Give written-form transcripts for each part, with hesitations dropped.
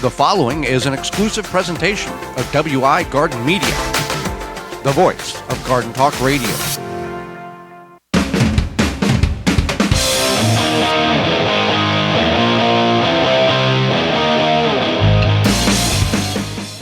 The following is an exclusive presentation of WI Garden Media, the voice of Garden Talk Radio.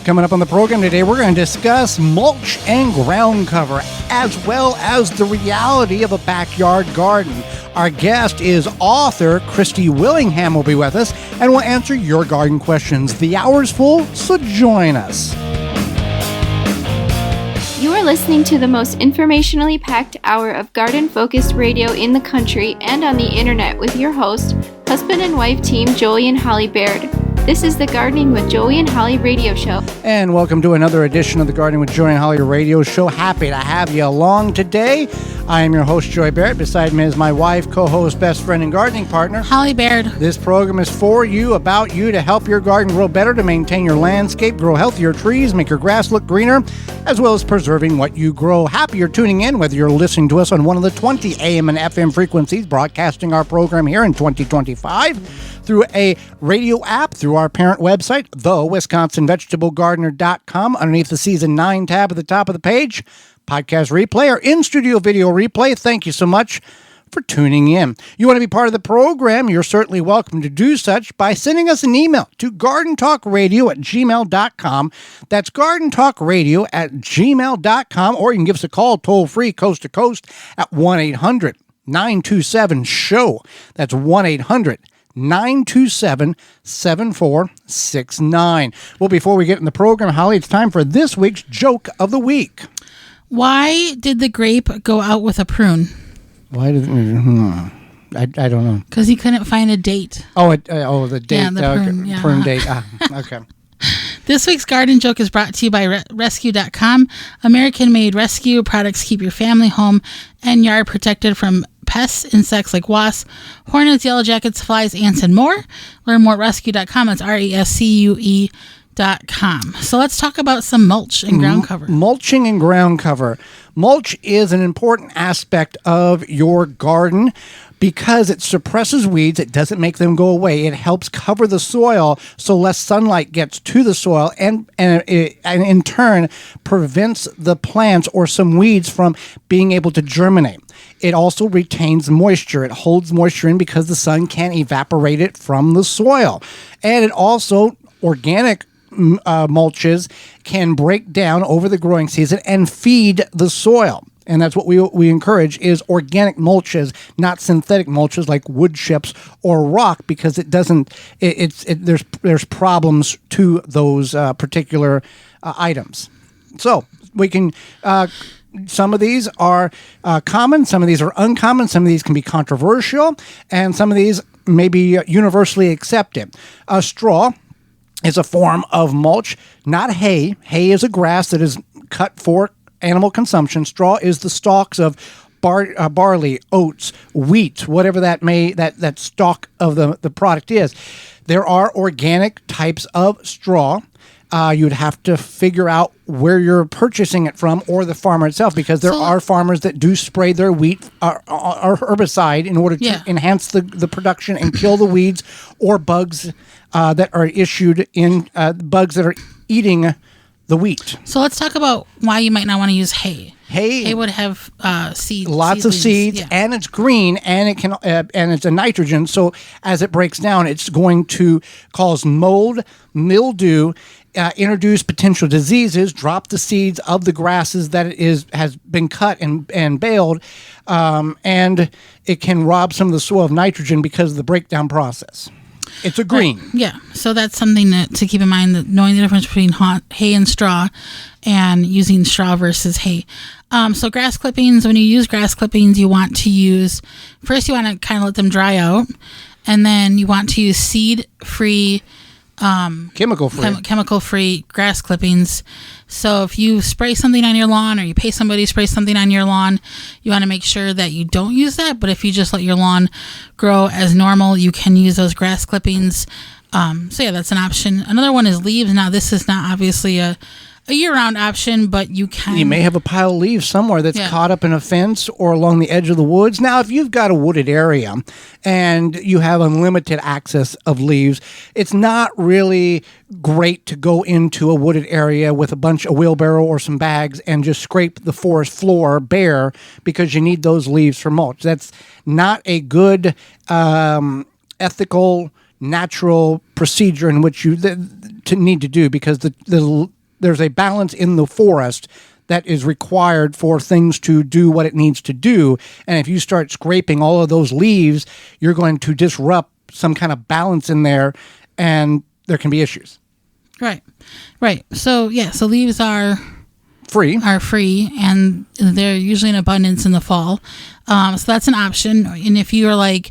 Coming up on the program today, we're going to discuss mulch and ground cover, as well as the reality of a backyard garden. Our guest is author Christy Wilhelmi will be with us, and we'll answer your garden questions. The hour's full, so join us. You are listening to the most informationally packed hour of garden-focused radio in the country and on the internet with your host, husband and wife team Joey and Holly Baird. This is the Gardening with Joey and Holly radio show. And welcome to another edition of the Gardening with Joey and Holly radio show. Happy to have you along today. I am your host, Joey Barrett. Beside me is my wife, co-host, best friend, and gardening partner, Holly Baird. This program is for you, about you, to help your garden grow better, to maintain your landscape, grow healthier trees, make your grass look greener, as well as preserving what you grow. Happy you're tuning in, whether you're listening to us on one of the 20 AM and FM frequencies, broadcasting our program here in 2025, through a radio app, through our parent website, thewisconsinvegetablegardener.com. Underneath the Season 9 tab at the top of the page, podcast replay or in-studio video replay. Thank you so much for tuning in. You want to be part of the program, you're certainly welcome to do such by sending us an email to gardentalkradio@gmail.com. That's gardentalkradio@gmail.com, or you can give us a call toll-free, coast to coast, at 1-800-927-SHOW. That's 1-800-927-7469. Well, before we get in the program, Holly, it's time for this week's joke of the week. Why did the grape go out with a prune? Why did I don't know. Because he couldn't find a date. The date. Yeah, the prune. Yeah. Prune date. Okay. This week's garden joke is brought to you by Rescue.com. American-made rescue products keep your family home and yard protected from pests, insects like wasps, hornets, yellow jackets, flies, ants, and more. Learn more at Rescue.com. It's RESCUE.com. So let's talk about some mulch and ground cover. Mulching and ground cover. Mulch is an important aspect of your garden because it suppresses weeds. It doesn't make them go away. It helps cover the soil so less sunlight gets to the soil, and in turn prevents the plants or some weeds from being able to germinate. It also retains moisture. It holds moisture in because the sun can't evaporate it from the soil. And it also, organic mulches can break down over the growing season and feed the soil. And that's what we encourage, is organic mulches, not synthetic mulches like wood chips or rock, because it doesn't. There's problems to those particular items. So we can. Some of these are common. Some of these are uncommon. Some of these can be controversial, and some of these may be universally accepted. Straw is a form of mulch, not hay. Hay is a grass that is cut for animal consumption. Straw is the stalks of barley, oats, wheat, whatever that stalk of the product is. There are organic types of straw. You'd have to figure out where you're purchasing it from, or the farmer itself, because there are farmers that do spray their wheat or herbicide in order to enhance the production and kill the weeds or bugs that are issued in bugs that are eating the wheat. So let's talk about why you might not want to use hay. Hay would have seeds, lots of seeds, and it's green, and it can, and it's a nitrogen. So as it breaks down, it's going to cause mold, mildew, introduce potential diseases, drop the seeds of the grasses that has been cut and baled, and it can rob some of the soil of nitrogen because of the breakdown process. It's a green. Yeah, so that's something to keep in mind, that knowing the difference between hay and straw, and using straw versus hay. So grass clippings, when you use grass clippings, you want to kind of let them dry out, and then you want to use seed-free, chemical-free grass clippings. So if you spray something on your lawn, or you pay somebody to spray something on your lawn, you want to make sure that you don't use that. But if you just let your lawn grow as normal, you can use those grass clippings. So yeah, that's an option. Another one is leaves. Now, this is not obviously a a year-round option, but you can. You may have a pile of leaves somewhere that's caught up in a fence or along the edge of the woods. Now, if you've got a wooded area and you have unlimited access of leaves, it's not really great to go into a wooded area with a wheelbarrow or some bags and just scrape the forest floor bare, because you need those leaves for mulch. That's not a good ethical, natural procedure in which you need to do, because there's a balance in the forest that is required for things to do what it needs to do. And if you start scraping all of those leaves, you're going to disrupt some kind of balance in there, and there can be issues. Right. So leaves are free, and they're usually in abundance in the fall. So that's an option. And if you are like,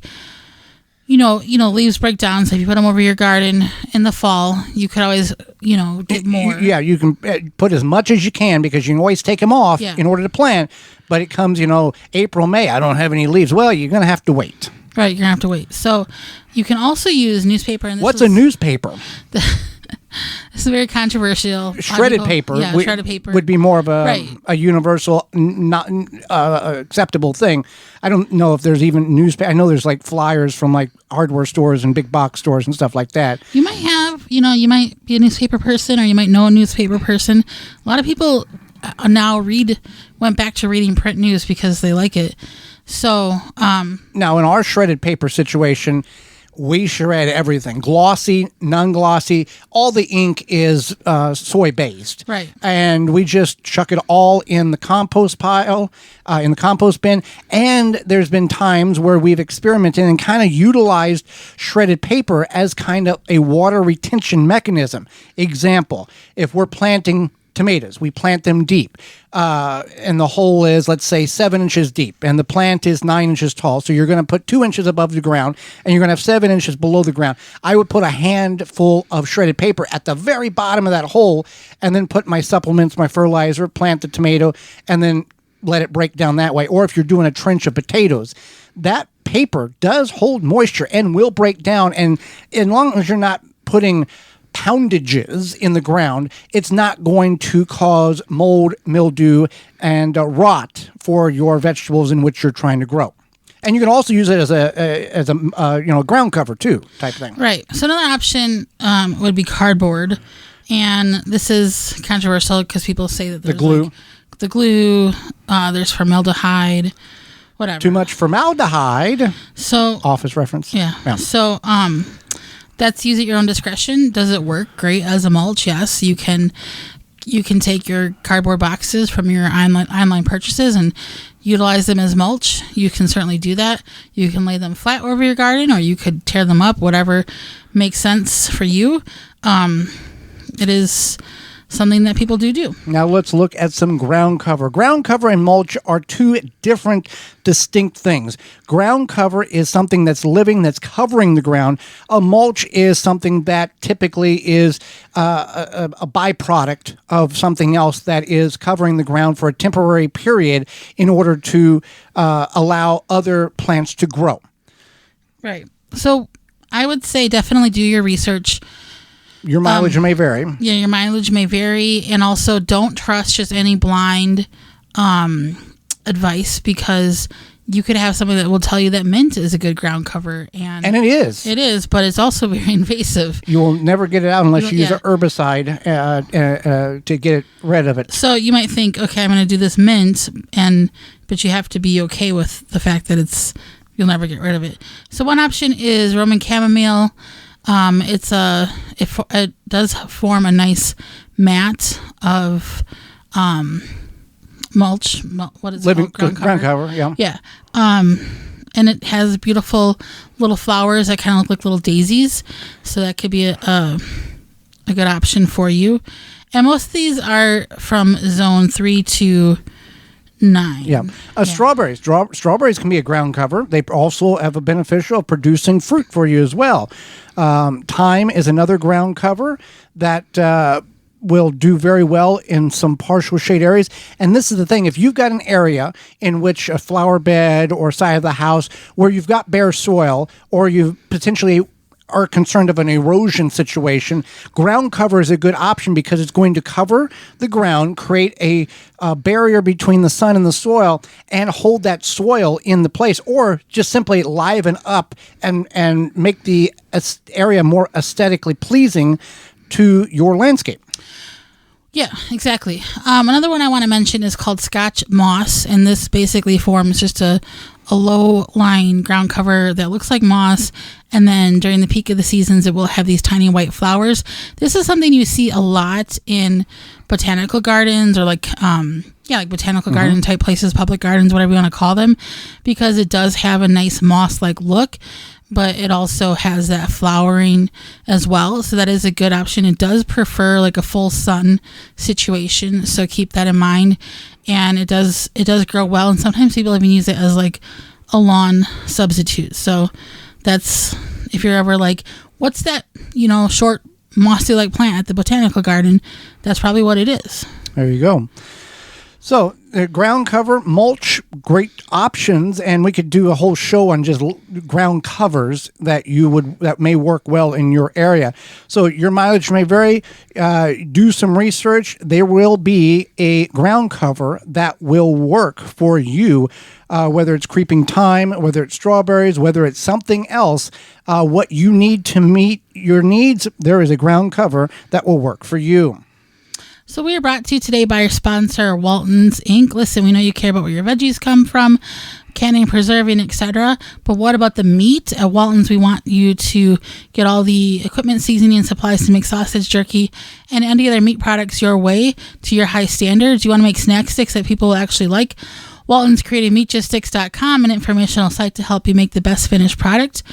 leaves break down, so if you put them over your garden in the fall, you could always, get more. Yeah, you can put as much as you can, because you can always take them off in order to plant. But it comes, April, May, I don't have any leaves. Well, you're going to have to wait. Right, you're going to have to wait. So you can also use newspaper. And What's a newspaper? This is very controversial. Shredded paper. Shredded paper would be more of a universal, not acceptable thing. I don't know if there's even newspaper. I know there's like flyers from like hardware stores and big box stores and stuff like that. You might have, you might be a newspaper person, or you might know a newspaper person. A lot of people now went back to reading print news because they like it. So now in our shredded paper situation, we shred everything. Glossy, non-glossy. All the ink is soy-based. Right. And we just chuck it all in the compost pile, in the compost bin. And there's been times where we've experimented and kind of utilized shredded paper as kind of a water retention mechanism. Example, if we're planting tomatoes, we plant them deep, and the hole is, let's say, 7 inches deep, and the plant is 9 inches tall. So you're going to put 2 inches above the ground, and you're going to have 7 inches below the ground. I would put a handful of shredded paper at the very bottom of that hole, and then put my supplements, my fertilizer, plant the tomato, and then let it break down that way. Or if you're doing a trench of potatoes, that paper does hold moisture and will break down. And as long as you're not putting poundages in the ground, it's not going to cause mold, mildew, and rot for your vegetables in which you're trying to grow. And you can also use it as a ground cover too, type thing. Right. So another option would be cardboard, and this is controversial because people say that there's the glue, there's formaldehyde, whatever. Too much formaldehyde. So office reference. Yeah. So that's use at your own discretion. Does it work great as a mulch? Yes, you can take your cardboard boxes from your online purchases and utilize them as mulch. You can certainly do that. You can lay them flat over your garden, or you could tear them up, whatever makes sense for you. It is something that people do. Now let's look at some ground cover. Ground cover and mulch are two different, distinct things. Ground cover is something that's living, that's covering the ground. A mulch is something that typically is a byproduct of something else that is covering the ground for a temporary period in order to allow other plants to grow. Right. So I would say definitely do your research. Your mileage may vary. Yeah, your mileage may vary. And also don't trust just any blind advice, because you could have somebody that will tell you that mint is a good ground cover. And it is. It is, but it's also very invasive. You will never get it out unless you use an herbicide to get rid of it. So you might think, okay, I'm going to do this mint, but you have to be okay with the fact that you'll never get rid of it. So one option is Roman chamomile. It does form a nice mat of mulch. What is it called? Ground cover. Yeah. Yeah. And it has beautiful little flowers that kind of look like little daisies. So that could be a good option for you. And most of these are from zone 3 to 9. Yeah. Strawberries. Strawberries can be a ground cover. They also have a beneficial of producing fruit for you as well. Thyme is another ground cover that will do very well in some partial shade areas. And this is the thing. If you've got an area in which a flower bed or side of the house where you've got bare soil, or you potentially are concerned of an erosion situation, ground cover is a good option because it's going to cover the ground, create a barrier between the sun and the soil, and hold that soil in the place, or just simply liven up and make the area more aesthetically pleasing to your landscape. Yeah, exactly. Another one I want to mention is called Scotch moss, and this basically forms just a low-lying ground cover that looks like moss, and then during the peak of the seasons, it will have these tiny white flowers. This is something you see a lot in botanical gardens or like botanical garden type places, public gardens, whatever you want to call them, because it does have a nice moss-like look, but it also has that flowering as well. So that is a good option. It does prefer like a full sun situation, so keep that in mind. And it does grow well, and sometimes people even use it as like a lawn substitute. So that's, if you're ever like, what's that, short mossy like plant at the botanical garden, that's probably what it is. There you go. So ground cover, mulch, great options, and we could do a whole show on just ground covers that may work well in your area. So your mileage may vary. Do some research. There will be a ground cover that will work for you, whether it's creeping thyme, whether it's strawberries, whether it's something else. What you need to meet your needs, there is a ground cover that will work for you. So we are brought to you today by our sponsor, Walton's Inc. Listen, we know you care about where your veggies come from, canning, preserving, etc. But what about the meat? At Walton's, we want you to get all the equipment, seasoning, and supplies to make sausage, jerky, and any other meat products your way to your high standards. You want to make snack sticks that people will actually like? Walton's created meatgistics.com, an informational site to help you make the best finished product.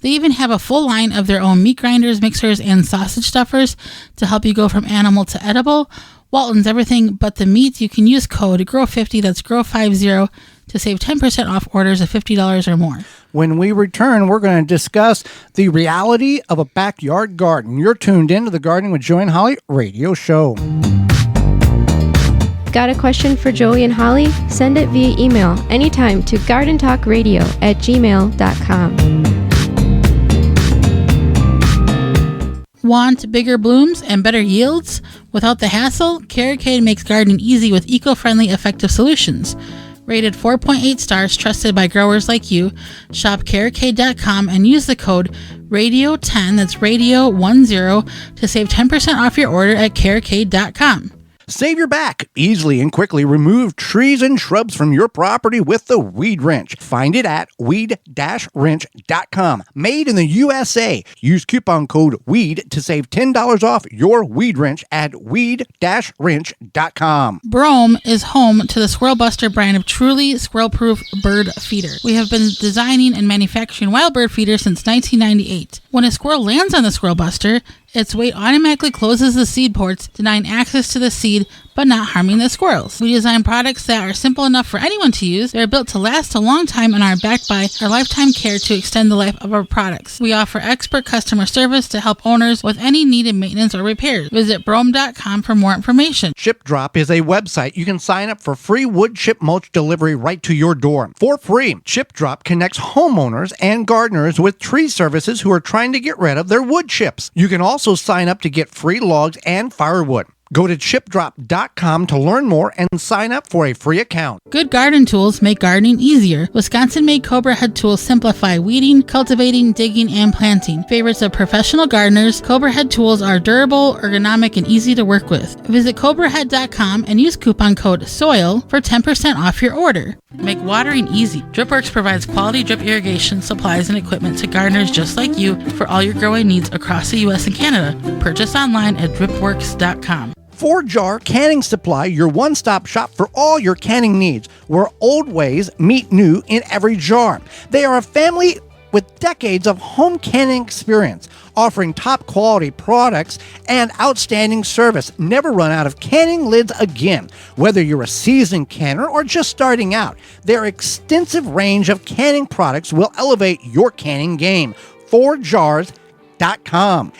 They even have a full line of their own meat grinders, mixers, and sausage stuffers to help you go from animal to edible. Walton's, everything but the meat. You can use code GROW50, that's GROW50, to save 10% off orders of $50 or more. When we return, we're going to discuss the reality of a backyard garden. You're tuned into the Gardening with Joey and Holly radio show. Got a question for Joey and Holly? Send it via email anytime to gardentalkradio@gmail.com. Want bigger blooms and better yields? Without the hassle, Carricade makes gardening easy with eco-friendly, effective solutions. Rated 4.8 stars, trusted by growers like you. Shop Carricade.com and use the code RADIO10, that's RADIO10, to save 10% off your order at Carricade.com. Save your back. Easily and quickly remove trees and shrubs from your property with the Weed Wrench. Find it at weed-wrench.com. Made in the USA. Use coupon code WEED to save $10 off your Weed Wrench at weed-wrench.com. Brome is home to the Squirrel Buster brand of truly squirrel-proof bird feeder. We have been designing and manufacturing wild bird feeders since 1998. When a squirrel lands on the Squirrel Buster, its weight automatically closes the seed ports, denying access to the seed but not harming the squirrels. We design products that are simple enough for anyone to use. They're built to last a long time and are backed by our lifetime care to extend the life of our products. We offer expert customer service to help owners with any needed maintenance or repairs. Visit brome.com for more information. Chip Drop is a website. You can sign up for free wood chip mulch delivery right to your door for free. Chip Drop connects homeowners and gardeners with tree services who are trying to get rid of their wood chips. You can also sign up to get free logs and firewood. Go to chipdrop.com to learn more and sign up for a free account. Good garden tools make gardening easier. Wisconsin-made Cobra Head tools simplify weeding, cultivating, digging, and planting. Favorites of professional gardeners, Cobra Head tools are durable, ergonomic, and easy to work with. Visit cobrahead.com and use coupon code SOIL for 10% off your order. Make watering easy. DripWorks provides quality drip irrigation supplies and equipment to gardeners just like you for all your growing needs across the U.S. and Canada. Purchase online at dripworks.com. 4-Jar Canning Supply, your one-stop shop for all your canning needs, where old ways meet new in every jar. They are a family with decades of home canning experience, offering top-quality products and outstanding service. Never run out of canning lids again. Whether you're a seasoned canner or just starting out, their extensive range of canning products will elevate your canning game. 4Jars.com.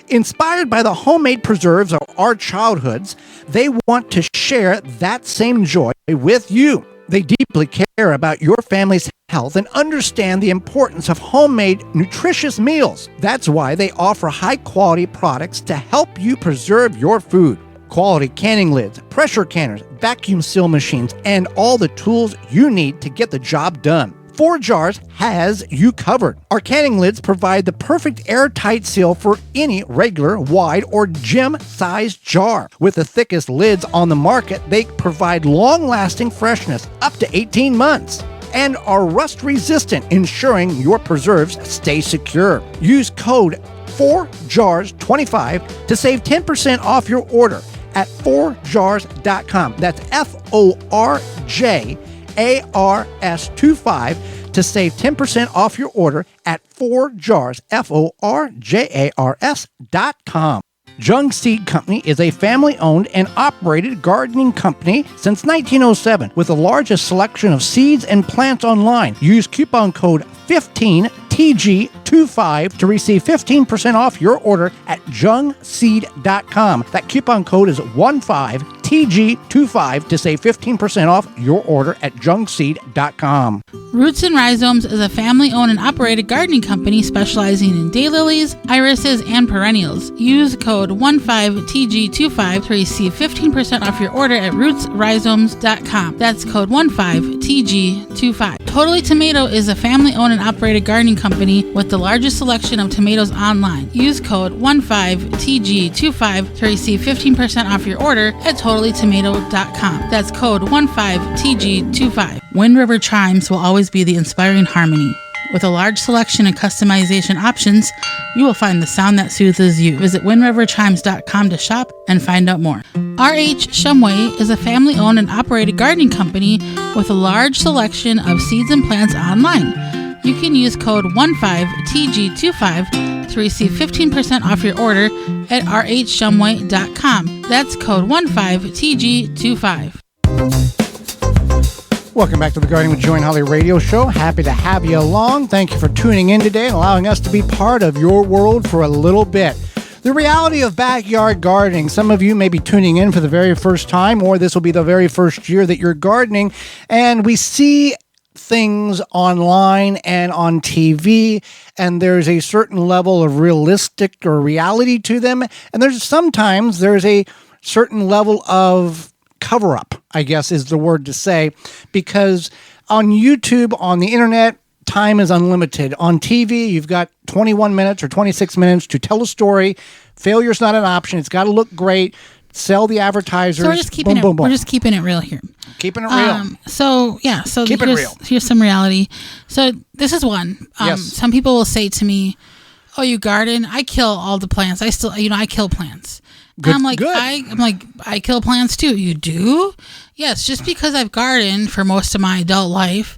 Inspired by the homemade preserves of our childhoods, they want to share that same joy with you. They deeply care about your family's health and understand the importance of homemade, nutritious meals. That's why they offer high-quality products to help you preserve your food. Quality canning lids, pressure canners, vacuum seal machines, and all the tools you need to get the job done. 4 Jars has you covered. Our canning lids provide the perfect airtight seal for any regular, wide, or gym-sized jar. With the thickest lids on the market, they provide long-lasting freshness, up to 18 months, and are rust-resistant, ensuring your preserves stay secure. Use code 4JARS25 to save 10% off your order at 4jars.com. That's FORJARS25 to save 10% off your order at 4jars, FORJARS.com. Jung Seed Company is a family-owned and operated gardening company since 1907 with the largest selection of seeds and plants online. Use coupon code 15TG25 to receive 15% off your order at jungseed.com. That coupon code is 15TG25 to save 15% off your order at jungseed.com. Roots and Rhizomes is a family-owned and operated gardening company specializing in daylilies, irises, and perennials. Use code 15TG25 to receive 15% off your order at rootsrhizomes.com. That's code 15TG25. Totally Tomato is a family-owned and operated gardening company with the largest selection of tomatoes online. Use code 15TG25 to receive 15% off your order at totallytomato.com. That's code 15TG25. Wind River Chimes will always be the inspiring harmony. With a large selection and customization options, you will find the sound that soothes you. Visit windriverchimes.com to shop and find out more. R.H. Shumway is a family-owned and operated gardening company with a large selection of seeds and plants online. You can use code 15TG25 to receive 15% off your order at rhshumway.com. That's code 15TG25. Welcome back to the Gardening with Joy and Holly radio show. Happy to have you along. Thank you for tuning in today and allowing us to be part of your world for a little bit. The reality of backyard gardening. Some of you may be tuning in for the very first time, or this will be the very first year that you're gardening, and we see things online and on TV, and there's a certain level of realistic or reality to them, and there's a certain level of cover-up, I guess is the word to say, because on YouTube, on the internet, time is unlimited. On TV, you've got 21 minutes or 26 minutes to tell a story. Failure's not an option. It's got to look great. Sell the advertisers. So we're just keeping We're just keeping it real here. Keeping it real. Here's some reality. So this is one. Yes. Some people will say to me, "Oh, you garden? I kill all the plants. I kill plants." Good, I'm like, good. I kill plants too. You do? Yes. Just because I've gardened for most of my adult life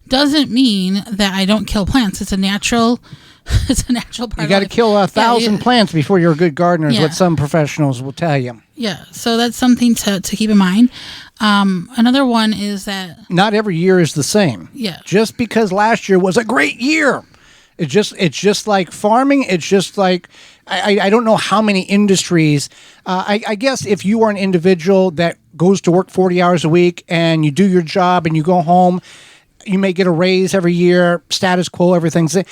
doesn't mean that I don't kill plants. It's a natural part. You got to kill 1,000 plants before you're a good gardener, is Yeah. what some professionals will tell you. Yeah. So that's something to keep in mind. Another one is that Not every year is the same. Yeah. Just because last year was a great year. It's just like farming. It's just like, I don't know how many industries. I guess if you are an individual that goes to work 40 hours a week and you do your job and you go home, you may get a raise every year, status quo, everything's there.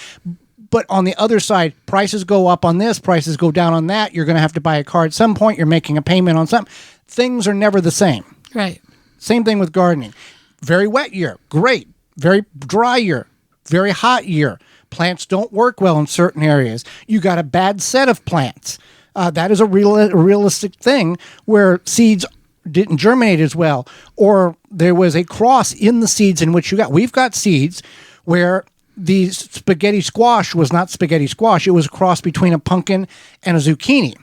But on the other side, prices go up on this, prices go down on that. You're going to have to buy a car at some point. You're making a payment on something. Things are never the same. right. Same thing with gardening. Very wet year, great. Very dry year, very hot year. Plants don't work well in certain areas. You got a bad set of plants. That is a realistic thing where seeds didn't germinate as well, or there was a cross in the seeds in which you got. We've got seeds where the spaghetti squash was not spaghetti squash. It was a cross between a pumpkin and a zucchini.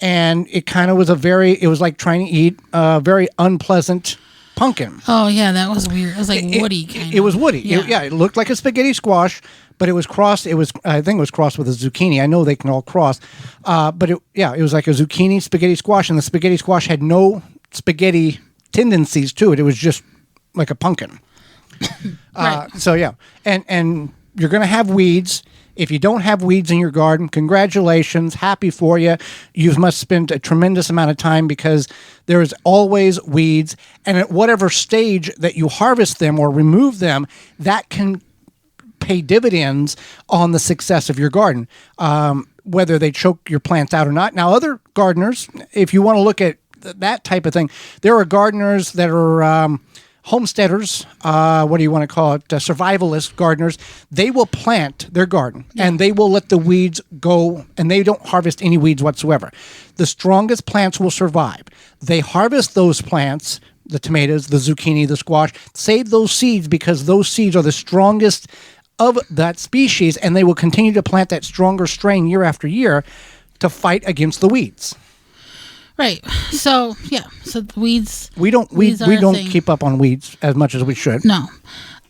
And it kind of was it was like trying to eat a very unpleasant pumpkin. Oh yeah, that was weird. It was like woody kind of. It was woody. Yeah. It looked like a spaghetti squash, but it was crossed. I think it was crossed with a zucchini. I know they can all cross. But it was like a zucchini spaghetti squash, and the spaghetti squash had no spaghetti tendencies to it. It was just like a pumpkin. Right. So yeah, and you're going to have weeds, If you don't have weeds in your garden, congratulations, happy for you. You must spend a tremendous amount of time because there is always weeds. And at whatever stage that you harvest them or remove them, that can pay dividends on the success of your garden, whether they choke your plants out or not. Now, other gardeners, if you want to look at that type of thing, there are gardeners that are homesteaders, what do you want to call it, survivalist gardeners. They will plant their garden and they will let the weeds go, and they don't harvest any weeds whatsoever. The strongest plants will survive. They harvest those plants, the tomatoes, the zucchini, the squash, save those seeds because those seeds are the strongest of that species, and they will continue to plant that stronger strain year after year to fight against the weeds. Right. So the weeds. We don't keep up on weeds as much as we should. No.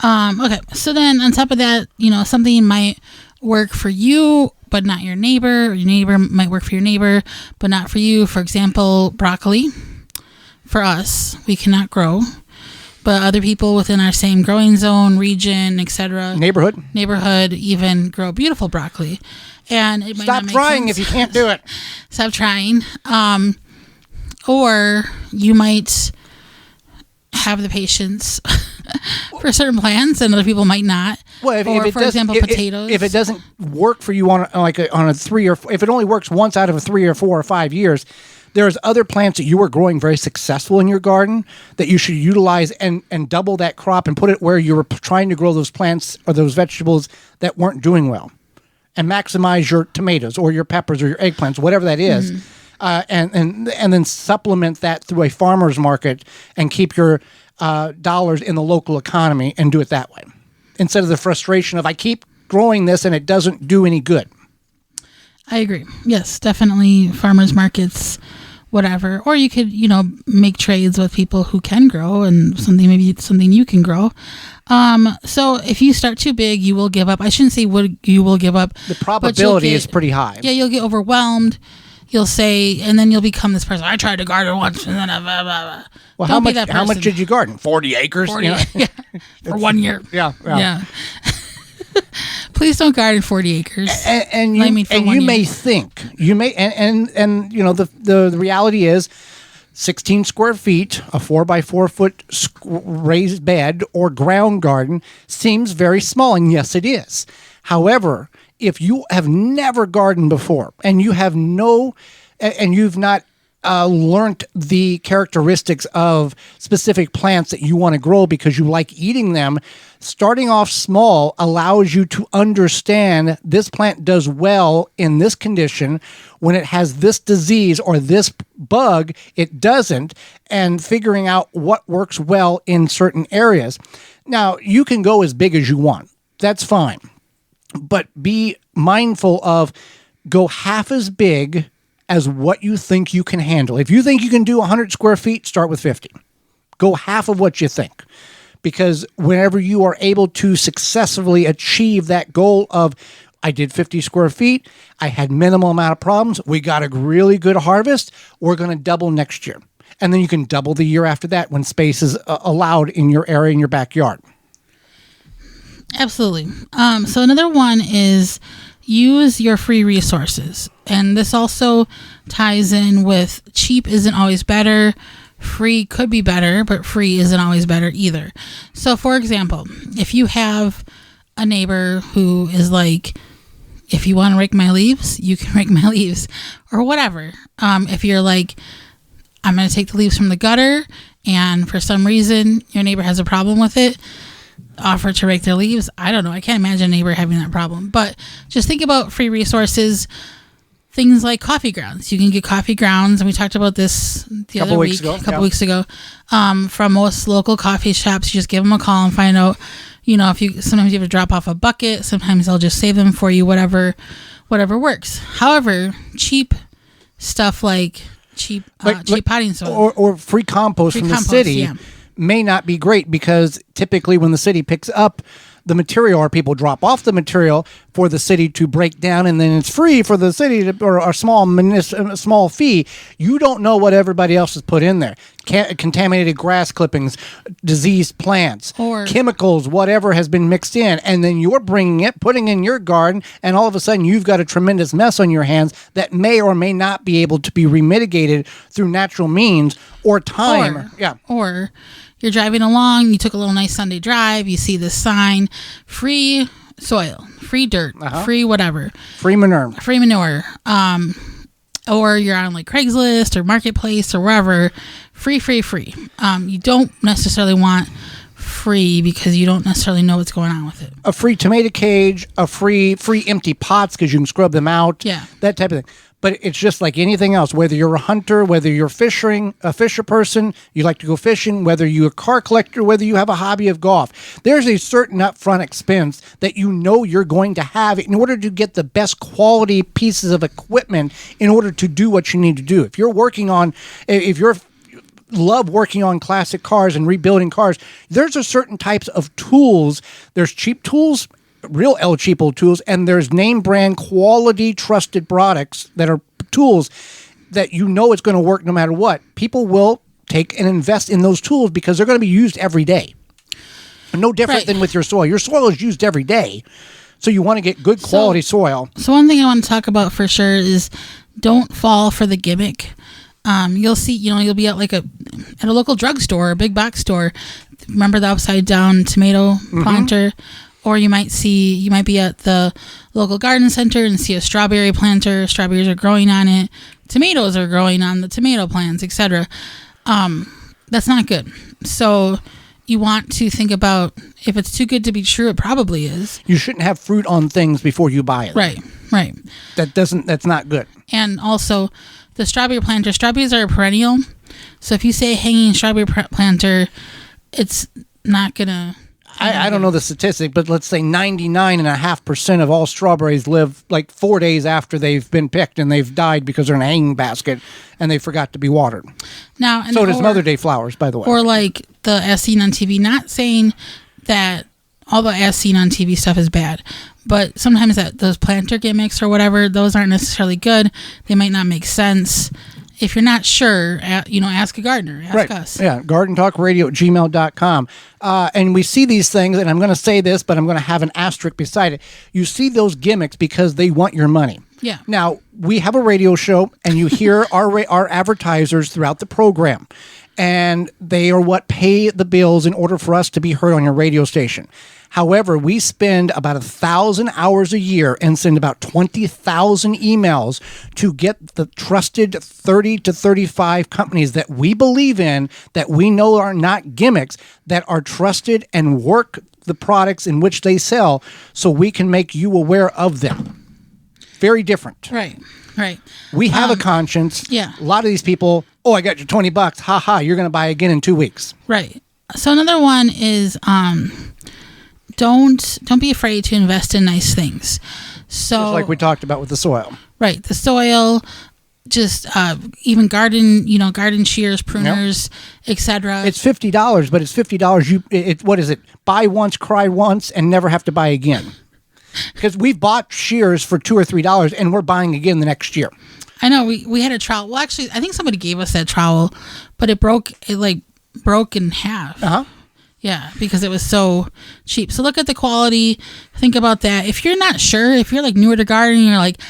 Okay. So then on top of that, something might work for you, but not your neighbor. Or your neighbor might work for your neighbor, but not for you. For example, broccoli. For us, we cannot grow, but other people within our same growing zone, region, etc., neighborhood, even grow beautiful broccoli. And it might stop not make trying sense. if you can't do it. Stop trying. Or you might have the patience for certain plants, and other people might not. Well, for example, potatoes. If it doesn't work for you on a 3 or if it only works once out of 3 or 4 or 5 years, there's other plants that you are growing very successful in your garden that you should utilize and double that crop and put it where you were trying to grow those plants or those vegetables that weren't doing well, and maximize your tomatoes or your peppers or your eggplants, whatever that is. Mm-hmm. And then supplement that through a farmer's market and keep your dollars in the local economy and do it that way. Instead of the frustration of I keep growing this and it doesn't do any good. I agree. Yes, definitely farmers markets, whatever. Or you could, make trades with people who can grow and maybe something you can grow. So if you start too big, you will give up. I shouldn't say you will give up. The probability is pretty high. Yeah, you'll get overwhelmed. You'll say, and then you'll become this person. I tried to garden once, and then blah, blah, blah. Well, how much did you garden? 40 acres? 40, yeah, for 1 year. Yeah. Please don't garden 40 acres. And you may think the reality is 16 square feet, a 4x4 foot raised bed or ground garden seems very small, and yes, it is. However, if you have never gardened before and you've not learned the characteristics of specific plants that you want to grow because you like eating them, starting off small allows you to understand this plant does well in this condition. When it has this disease or this bug, it doesn't, and figuring out what works well in certain areas. Now, you can go as big as you want. That's fine. But be mindful of go half as big as what you think you can handle. If you think you can do 100 square feet, start with 50. Go half of what you think. Because whenever you are able to successfully achieve that goal of, I did 50 square feet, I had minimal amount of problems, we got a really good harvest, we're going to double next year. And then you can double the year after that when space is allowed in your area, in your backyard. Absolutely. So another one is use your free resources. And this also ties in with cheap isn't always better. Free could be better, but free isn't always better either. So for example, if you have a neighbor who is like, if you want to rake my leaves, you can rake my leaves or whatever. If you're like, I'm going to take the leaves from the gutter and for some reason your neighbor has a problem with it, offer to rake their leaves. I don't know. I can't imagine a neighbor having that problem. But just think about free resources. Things like coffee grounds. You can get coffee grounds, and we talked about this a couple weeks ago. From most local coffee shops, you just give them a call and find out. Sometimes you have to drop off a bucket. Sometimes they'll just save them for you. Whatever works. However, cheap stuff like cheap potting soil or free compost from the city. Yeah. May not be great because typically when the city picks up the material, or people drop off the material for the city to break down, and then it's free for the city to, or a small fee. You don't know what everybody else has put in there. Contaminated grass clippings, diseased plants, or chemicals, whatever has been mixed in, and then you're bringing it, putting in your garden, and all of a sudden you've got a tremendous mess on your hands that may or may not be able to be remitigated through natural means or time. Or you're driving along, you took a little nice Sunday drive, you see this sign, free soil, free dirt, free whatever. Free manure. Or you're on like Craigslist or Marketplace or wherever, free. You don't necessarily want free because you don't necessarily know what's going on with it. A free tomato cage, a free empty pots because you can scrub them out. That type of thing. But it's just like anything else, whether you're a hunter, whether you're a fisher person, you like to go fishing, whether you're a car collector, whether you have a hobby of golf. There's a certain upfront expense that you know you're going to have in order to get the best quality pieces of equipment in order to do what you need to do. If you're love working on classic cars and rebuilding cars, there's a certain types of tools. There's cheap tools, real El Cheapo tools, and there's name brand quality trusted products that are tools that you know it's going to work no matter what. People will take and invest in those tools because they're going to be used every day. No different than with your soil. Your soil is used every day, so you want to get good quality soil. So one thing I want to talk about for sure is don't fall for the gimmick. You'll see, you'll be at at a local drugstore, a big box store. Remember the upside down tomato planter? Or you might be at the local garden center and see a strawberry planter. Strawberries are growing on it. Tomatoes are growing on the tomato plants, etc. That's not good. So you want to think about, if it's too good to be true, it probably is. You shouldn't have fruit on things before you buy it. Right. That's not good. And also, the strawberry planter, strawberries are a perennial. So if you say hanging strawberry planter, it's not going to... I don't know the statistic, but let's say 99.5% of all strawberries live like 4 days after they've been picked, and they've died because they're in a hanging basket and they forgot to be watered. So does Mother Day flowers, by the way. Or like the As Seen on TV, not saying that all the As Seen on TV stuff is bad, but sometimes those planter gimmicks or whatever, those aren't necessarily good. They might not make sense. If you're not sure, ask a gardener. Ask us. Yeah, gardentalkradio@gmail.com. And we see these things, and I'm going to say this, but I'm going to have an asterisk beside it. You see those gimmicks because they want your money. Yeah. Now, we have a radio show, and you hear our advertisers throughout the program. And they are what pay the bills in order for us to be heard on your radio station. However, we spend about 1,000 hours a year and send about 20,000 emails to get the trusted 30 to 35 companies that we believe in, that we know are not gimmicks, that are trusted and work the products in which they sell, so we can make you aware of them. Very different. Right. We have a conscience. Yeah. A lot of these people, I got your $20. Ha ha, you're going to buy again in 2 weeks. Right. So another one is don't be afraid to invest in nice things. So just like we talked about with the soil. Right. The soil, just even garden shears, pruners, etc. It's $50, but it's $50. What is it? Buy once, cry once, and never have to buy again. Because we've bought shears for $2 or $3, and we're buying again the next year. I know we had a trowel. Well, actually, I think somebody gave us that trowel, but it broke in half. Yeah, because it was so cheap. So look at the quality. Think about that. If you're not sure, if you're like newer to gardening, you're like,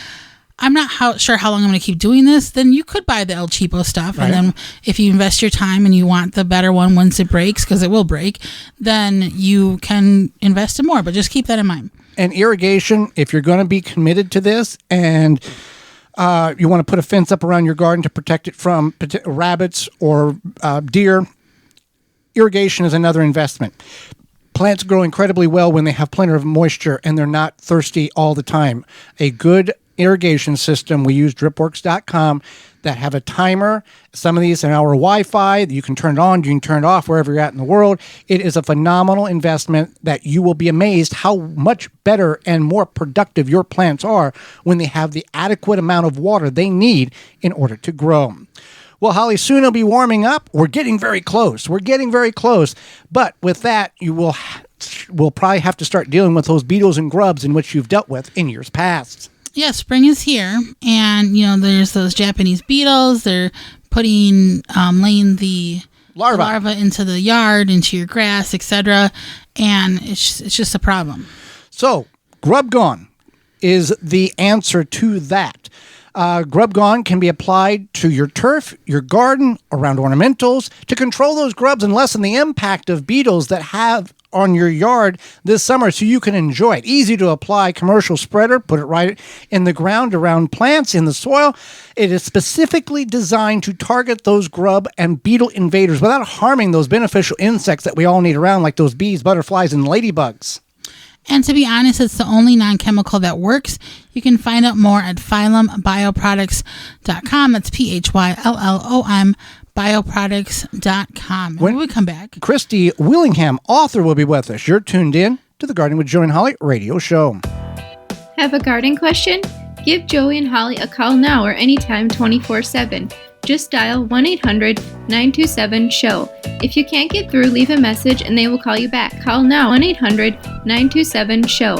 I'm not sure how long I'm going to keep doing this, then you could buy the El Cheapo stuff. Right. And then if you invest your time and you want the better one once it breaks, because it will break, then you can invest in more. But just keep that in mind. And irrigation, if you're going to be committed to this and you want to put a fence up around your garden to protect it from rabbits or deer, irrigation is another investment. Plants grow incredibly well when they have plenty of moisture and they're not thirsty all the time. A good irrigation system, we use dripworks.com, that have a timer. Some of these are our Wi-Fi. You can turn it on, you can turn it off wherever you're at in the world. It is a phenomenal investment that you will be amazed how much better and more productive your plants are when they have the adequate amount of water they need in order to grow. Well, Holly, soon it'll be warming up. We're getting very close. But with that, you will will probably have to start dealing with those beetles and grubs in which you've dealt with in years past. Yeah, spring is here, and there's those Japanese beetles. They're laying the larva into the yard, into your grass, etc., and it's just a problem. So, Grub Gone is the answer to that. Grub Gone can be applied to your turf, your garden, around ornamentals to control those grubs and lessen the impact of beetles that have on your yard this summer so you can enjoy it. Easy to apply commercial spreader, put it right in the ground around plants in the soil. It is specifically designed to target those grub and beetle invaders without harming those beneficial insects that we all need around, like those bees, butterflies, and ladybugs. And to be honest, it's the only non-chemical that works. You can find out more at phyllombioproducts.com. That's PHYLLOM bioproducts.com. When we come back, Christy Wilhelmi, author, will be with us. You're tuned in to the Gardening with Joey and Holly radio show. Have a garden question? Give Joey and Holly a call now or anytime 24/7. Just dial 1-800-927-SHOW. If you can't get through, leave a message and they will call you back. Call now 1-800-927-SHOW.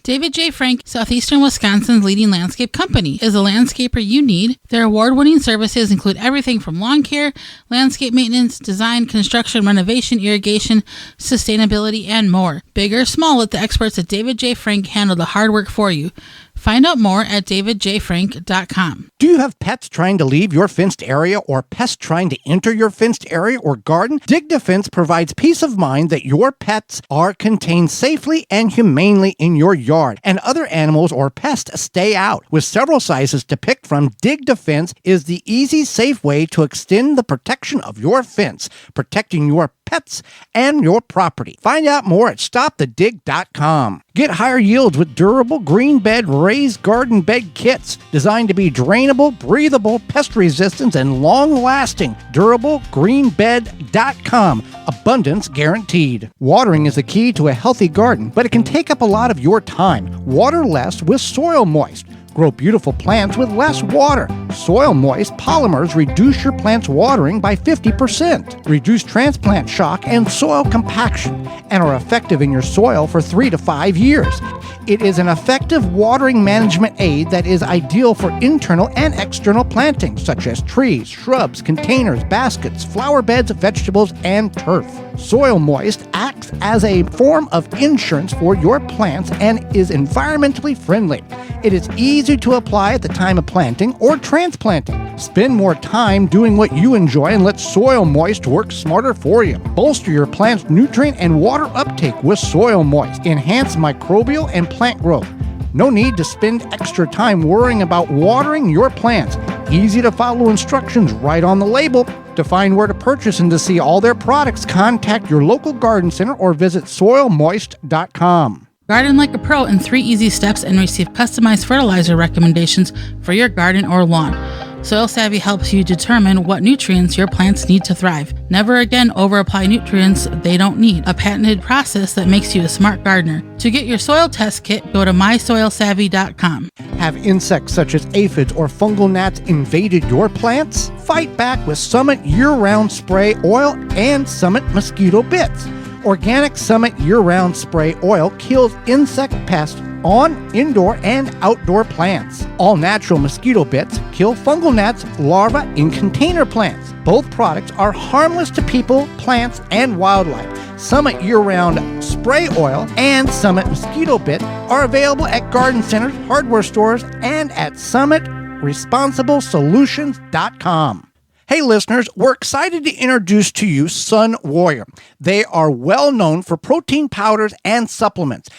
David J. Frank, Southeastern Wisconsin's leading landscape company, is a landscaper you need. Their award-winning services include everything from lawn care, landscape maintenance, design, construction, renovation, irrigation, sustainability, and more. Big or small, let the experts at David J. Frank handle the hard work for you. Find out more at davidjfrank.com. Do you have pets trying to leave your fenced area or pests trying to enter your fenced area or garden? Dig Defense provides peace of mind that your pets are contained safely and humanely in your yard, and other animals or pests stay out. With several sizes to pick from, Dig Defense is the easy, safe way to extend the protection of your fence, protecting your pets and your property. Find out more at stopthedig.com. Get higher yields with durable green bed raised garden bed kits designed to be drainable, breathable, pest resistant, and long-lasting. DurableGreenBed.com. Abundance guaranteed. Watering is the key to a healthy garden, but it can take up a lot of your time. Water less with Soil Moist. Grow beautiful plants with less water. Soil Moist polymers reduce your plant's watering by 50%, reduce transplant shock and soil compaction, and are effective in your soil for 3 to 5 years. It is an effective watering management aid that is ideal for internal and external plantings, such as trees, shrubs, containers, baskets, flower beds, vegetables, and turf. Soil Moist acts as a form of insurance for your plants and is environmentally friendly. It is easy to apply at the time of planting or transplanting. Spend more time doing what you enjoy and let Soil Moist work smarter for you. Bolster your plant's nutrient and water uptake with Soil Moist. Enhance microbial and plant growth. No need to spend extra time worrying about watering your plants. Easy to follow instructions right on the label. To find where to purchase and to see all their products, contact your local garden center or visit soilmoist.com. Garden like a pro in 3 easy steps and receive customized fertilizer recommendations for your garden or lawn. Soil Savvy helps you determine what nutrients your plants need to thrive. Never again over-apply nutrients they don't need. A patented process that makes you a smart gardener. To get your soil test kit, go to mysoilsavvy.com. Have insects such as aphids or fungal gnats invaded your plants? Fight back with Summit Year-Round Spray Oil and Summit Mosquito Bits. Organic Summit Year-Round Spray Oil kills insect pests on indoor and outdoor plants. All natural mosquito bits kill fungal gnats larvae in container plants. Both products are harmless to people, plants, and wildlife. Summit Year-Round Spray Oil and Summit Mosquito Bit are available at garden centers, hardware stores, and at SummitResponsibleSolutions.com. Hey listeners, we're excited to introduce to you Sun Warrior. They are well known for protein powders and supplements,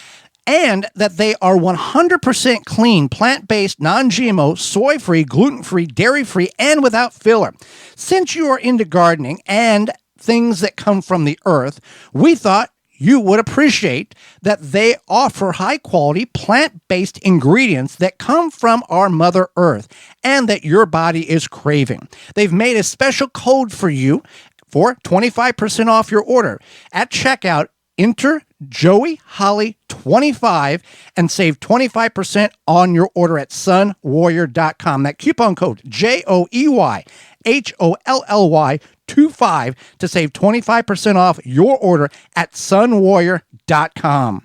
and that they are 100% clean, plant-based, non-GMO, soy-free, gluten-free, dairy-free, and without filler. Since you are into gardening and things that come from the earth, we thought you would appreciate that they offer high-quality, plant-based ingredients that come from our Mother Earth and that your body is craving. They've made a special code for you for 25% off your order. At checkout, enter Joey Holly 25 and save 25% on your order at sunwarrior.com. That coupon code JOEYHOLLY 25 to save 25% off your order at sunwarrior.com.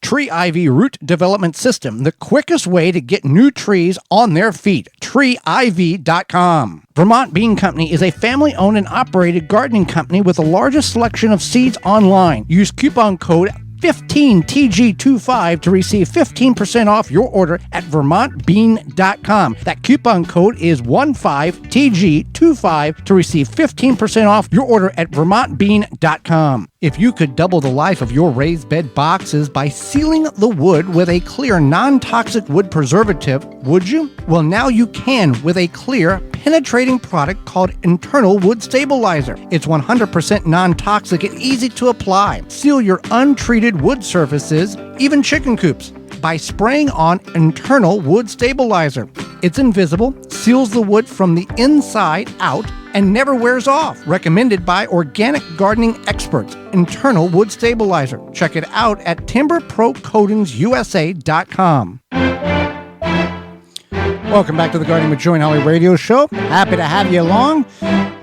Tree Ivy Root Development System, the quickest way to get new trees on their feet. TreeIvy.com. Vermont Bean Company is a family-owned and operated gardening company with the largest selection of seeds online. Use coupon code 15TG25 to receive 15% off your order at vermontbean.com. That coupon code is 15TG25 to receive 15% off your order at vermontbean.com. If you could double the life of your raised bed boxes by sealing the wood with a clear, non-toxic wood preservative, would you? Well, now you can with a clear, penetrating product called Internal Wood Stabilizer. It's 100% non-toxic and easy to apply. Seal your untreated wood surfaces, even chicken coops, by spraying on Internal Wood Stabilizer. It's invisible, seals the wood from the inside out, and never wears off. Recommended by organic gardening experts. Internal Wood Stabilizer. Check it out at timberprocoatingsusa.com. Welcome back to the Gardening with Joy and Holly radio show. Happy to have you along.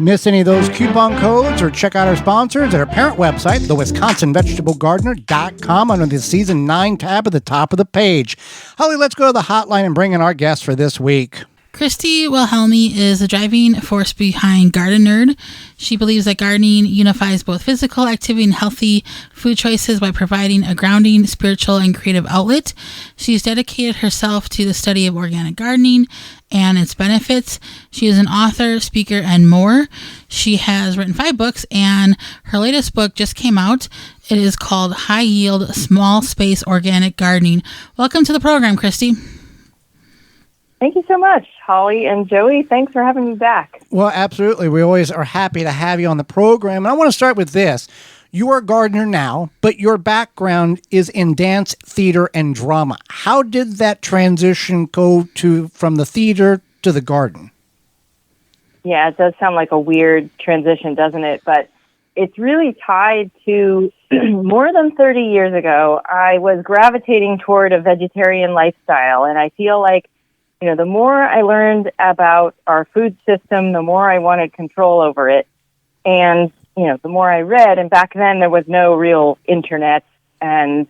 Miss any of those coupon codes or check out our sponsors at our parent website, thewisconsinvegetablegardener.com, under the Season 9 tab at the top of the page. Holly, let's go to the hotline and bring in our guest for this week. Christy Wilhelmi is the driving force behind Garden Nerd. She believes that gardening unifies both physical activity and healthy food choices by providing a grounding, spiritual, and creative outlet. She's dedicated herself to the study of organic gardening and its benefits. She is an author, speaker, and more. She has written 5 books, and her latest book just came out. It is called High Yield, Small Space Organic Gardening. Welcome to the program, Christy. Thank you so much, Holly and Joey. Thanks for having me back. Well, absolutely. We always are happy to have you on the program. And I want to start with this. You are a gardener now, but your background is in dance, theater, and drama. How did that transition go from the theater to the garden? Yeah, it does sound like a weird transition, doesn't it? But it's really tied to more than 30 years ago, I was gravitating toward a vegetarian lifestyle. And I feel like, the more I learned about our food system, the more I wanted control over it. And, the more I read, and back then there was no real internet, and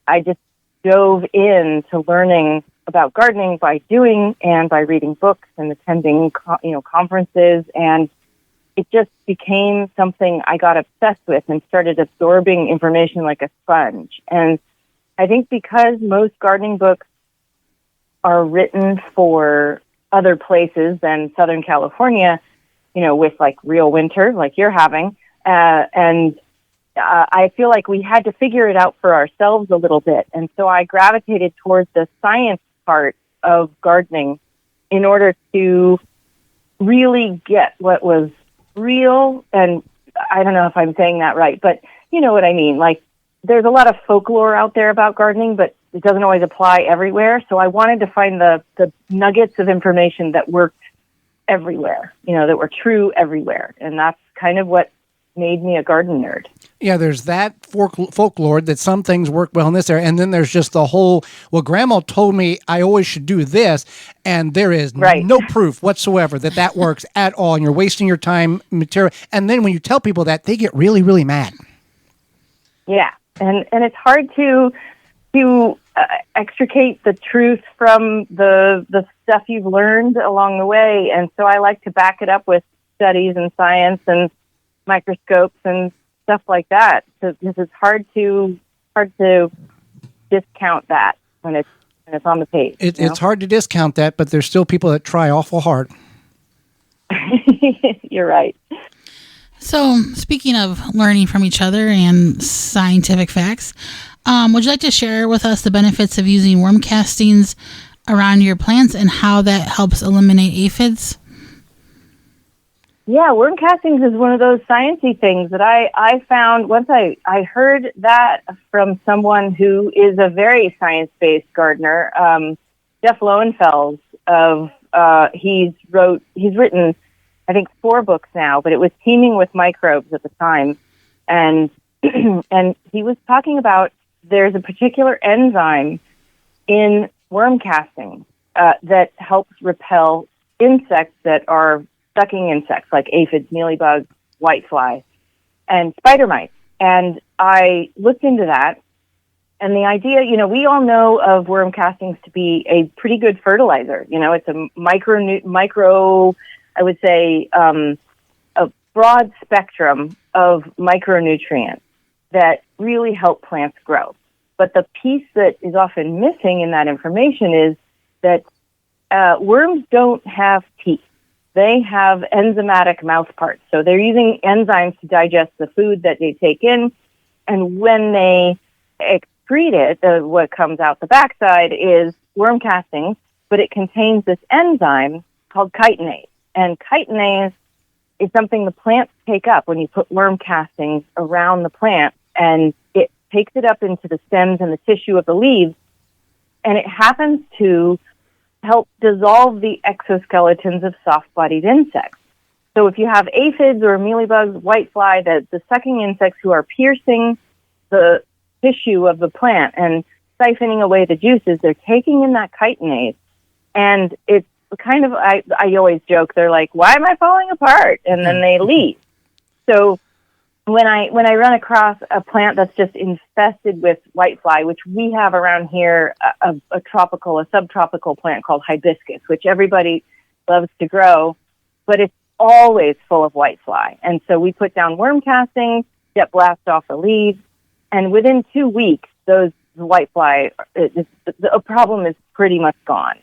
I just dove into learning about gardening by doing and by reading books and attending, conferences. And it just became something I got obsessed with and started absorbing information like a sponge. And I think because most gardening books are written for other places than Southern California, with like real winter, like you're having. And I feel like we had to figure it out for ourselves a little bit. And so I gravitated towards the science part of gardening in order to really get what was real. And I don't know if I'm saying that right, but you know what I mean? Like, there's a lot of folklore out there about gardening, but it doesn't always apply everywhere. So I wanted to find the nuggets of information that worked everywhere, that were true everywhere. And that's kind of what made me a garden nerd. Yeah, there's that folklore that some things work well in this area. And then there's just the whole, well, Grandma told me I always should do this. And there is no proof whatsoever that works at all. And you're wasting your time, material. And then when you tell people that, they get really, really mad. Yeah. And it's hard to extricate the truth from the stuff you've learned along the way. And so I like to back it up with studies and science and microscopes and stuff like that. So, because it's hard to discount that when it's on the page. It's hard to discount that, but there's still people that try awful hard. You're right. So, speaking of learning from each other and scientific facts, would you like to share with us the benefits of using worm castings around your plants and how that helps eliminate aphids? Yeah, worm castings is one of those sciencey things that I found once I heard that from someone who is a very science-based gardener, Jeff Lowenfels. He's written, I think, 4 books now, but it was Teeming with Microbes at the time. And and he was talking about there's a particular enzyme in worm casting that helps repel insects that are sucking insects like aphids, mealybugs, whitefly, and spider mites. And I looked into that. And the idea, we all know of worm castings to be a pretty good fertilizer. It's a micro, I would say, a broad spectrum of micronutrients that really help plants grow. But the piece that is often missing in that information is that worms don't have teeth. They have enzymatic mouth parts. So they're using enzymes to digest the food that they take in. And when they excrete it, what comes out the backside is worm castings, but it contains this enzyme called chitinase. And chitinase is something the plants take up when you put worm castings around the plant, and it takes it up into the stems and the tissue of the leaves, and it happens to help dissolve the exoskeletons of soft-bodied insects. So if you have aphids or mealybugs, whitefly, the sucking insects who are piercing the tissue of the plant and siphoning away the juices, they're taking in that chitinase. And it's kind of, I always joke, they're like, why am I falling apart? And then they leave. So when I run across a plant that's just infested with whitefly, which we have around here, a subtropical plant called hibiscus, which everybody loves to grow, but it's always full of whitefly. And so we put down worm castings, get blast off the leaves, and within 2 weeks, those whitefly, the problem is pretty much gone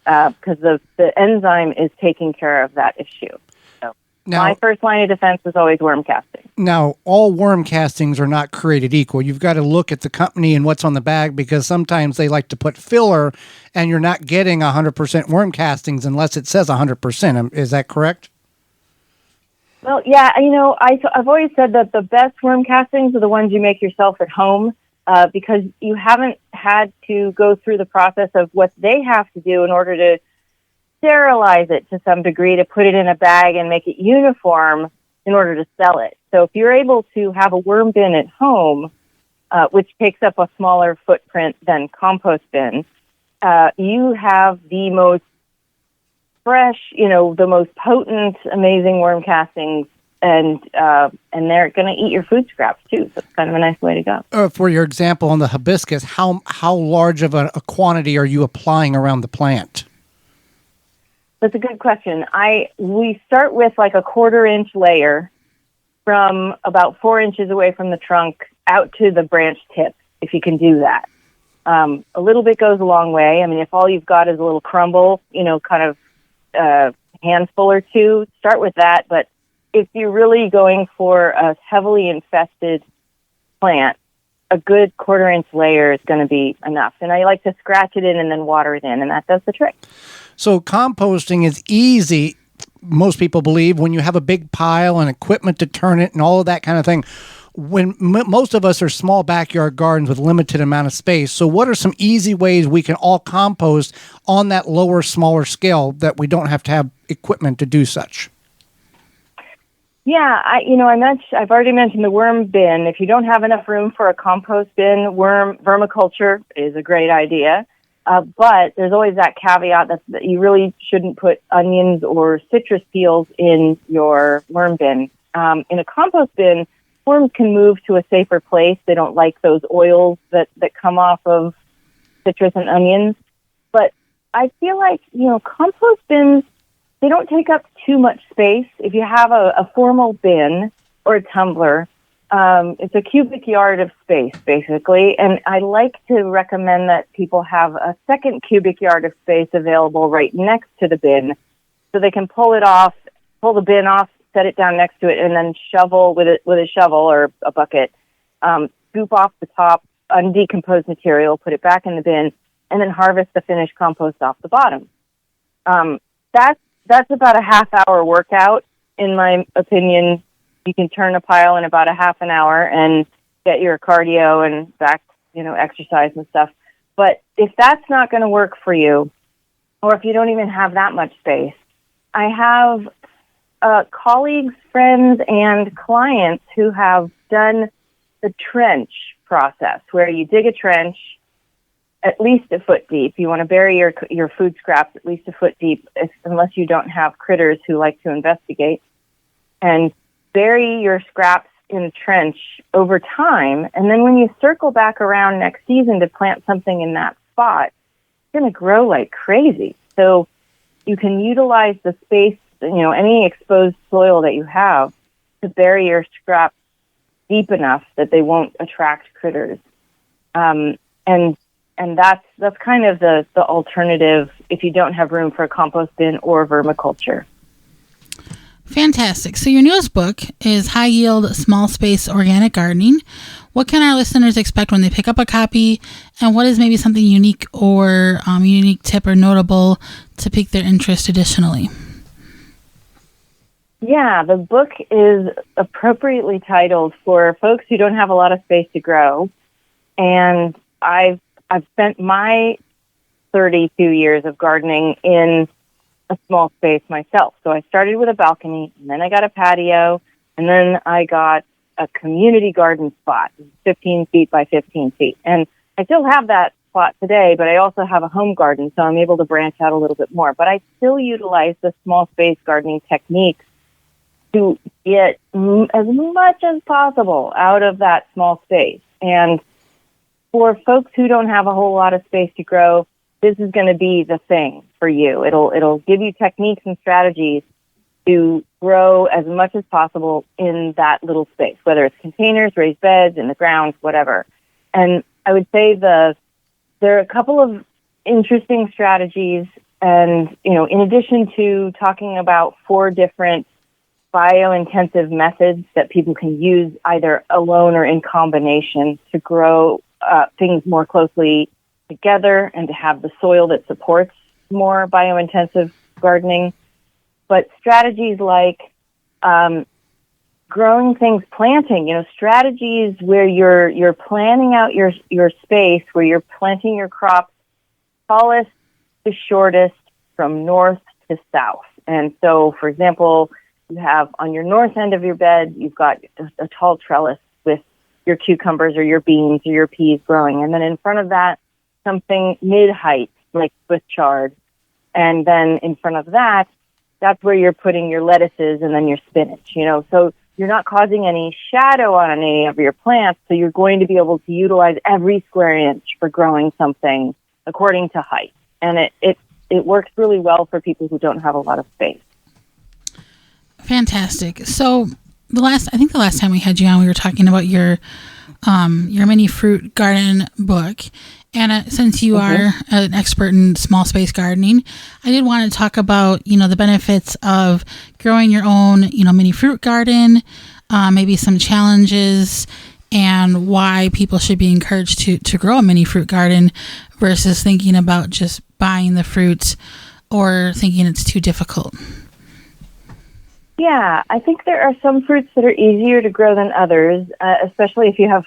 because the enzyme is taking care of that issue. So now, my first line of defense is always worm casting. Now, all worm castings are not created equal. You've got to look at the company and what's on the bag, because sometimes they like to put filler, and you're not getting 100% worm castings unless it says 100%. Is that correct? Well, yeah, I've always said that the best worm castings are the ones you make yourself at home because you haven't had to go through the process of what they have to do in order to sterilize it to some degree, to put it in a bag and make it uniform in order to sell it. So if you're able to have a worm bin at home, which takes up a smaller footprint than compost bin, you have the most fresh, the most potent, amazing worm castings, and they're going to eat your food scraps too. So it's kind of a nice way to go. For your example on the hibiscus, how large of a quantity are you applying around the plant? That's a good question. We start with like a 1/4 inch layer from about 4 inches away from the trunk out to the branch tip, if you can do that. A little bit goes a long way. I mean, if all you've got is a little crumble, kind of handful or two, start with that. But if you're really going for a heavily infested plant, a good 1/4 inch layer is going to be enough. And I like to scratch it in and then water it in, and that does the trick. So composting is easy, most people believe, when you have a big pile and equipment to turn it and all of that kind of thing. When most of us are small backyard gardens with limited amount of space. So what are some easy ways we can all compost on that lower, smaller scale that we don't have to have equipment to do such? Yeah, I've already mentioned the worm bin. If you don't have enough room for a compost bin, vermiculture is a great idea. But there's always that caveat that you really shouldn't put onions or citrus peels in your worm bin. In a compost bin, worms can move to a safer place. They don't like those oils that come off of citrus and onions. But I feel like, compost bins, they don't take up too much space. If you have a formal bin or a tumbler, it's a cubic yard of space, basically. And I like to recommend that people have a second cubic yard of space available right next to the bin so they can pull the bin off, set it down next to it, and then shovel with a shovel or a bucket, scoop off the top undecomposed material, put it back in the bin, and then harvest the finished compost off the bottom. That's about a half-hour workout, in my opinion. You can turn a pile in about a half an hour and get your cardio and back, exercise and stuff. But if that's not going to work for you, or if you don't even have that much space, I have colleagues, friends, and clients who have done the trench process where you dig a trench at least a foot deep. You want to bury your food scraps at least a foot deep, unless you don't have critters who like to investigate, and bury your scraps in a trench over time. And then when you circle back around next season to plant something in that spot, it's going to grow like crazy. So you can utilize the space, any exposed soil that you have, to bury your scraps deep enough that they won't attract critters. And that's kind of the alternative if you don't have room for a compost bin or vermiculture. Fantastic. So your newest book is High Yield Small Space Organic Gardening. What can our listeners expect when they pick up a copy, and what is maybe something unique or unique tip or notable to pique their interest additionally? Yeah, the book is appropriately titled for folks who don't have a lot of space to grow. And I've spent my 32 years of gardening in a small space myself. So I started with a balcony, and then I got a patio, and then I got a community garden spot, 15 feet by 15 feet. And I still have that spot today, but I also have a home garden, so I'm able to branch out a little bit more. But I still utilize the small space gardening techniques to get as much as possible out of that small space. And for folks who don't have a whole lot of space to grow, this is going to be the thing for you. It'll give you techniques and strategies to grow as much as possible in that little space, whether it's containers, raised beds, in the ground, whatever. And I would say there are a couple of interesting strategies. And, in addition to talking about 4 different bio-intensive methods that people can use either alone or in combination to grow things more closely together and to have the soil that supports more bio-intensive gardening. But strategies like growing things, planting, strategies where you're planning out your space, where you're planting your crops tallest to shortest from north to south. And so, for example, you have on your north end of your bed, you've got a tall trellis with your cucumbers or your beans or your peas growing. And then in front of that, something mid-height, like Swiss chard. And then in front of that, that's where you're putting your lettuces and then your spinach, So you're not causing any shadow on any of your plants, so you're going to be able to utilize every square inch for growing something according to height. And it works really well for people who don't have a lot of space. Fantastic. So the last time we had you on, we were talking about your mini fruit garden book. And since you are an expert in small space gardening, I did want to talk about, the benefits of growing your own, mini fruit garden, maybe some challenges, and why people should be encouraged to grow a mini fruit garden versus thinking about just buying the fruits or thinking it's too difficult. Yeah, I think there are some fruits that are easier to grow than others, especially if you have,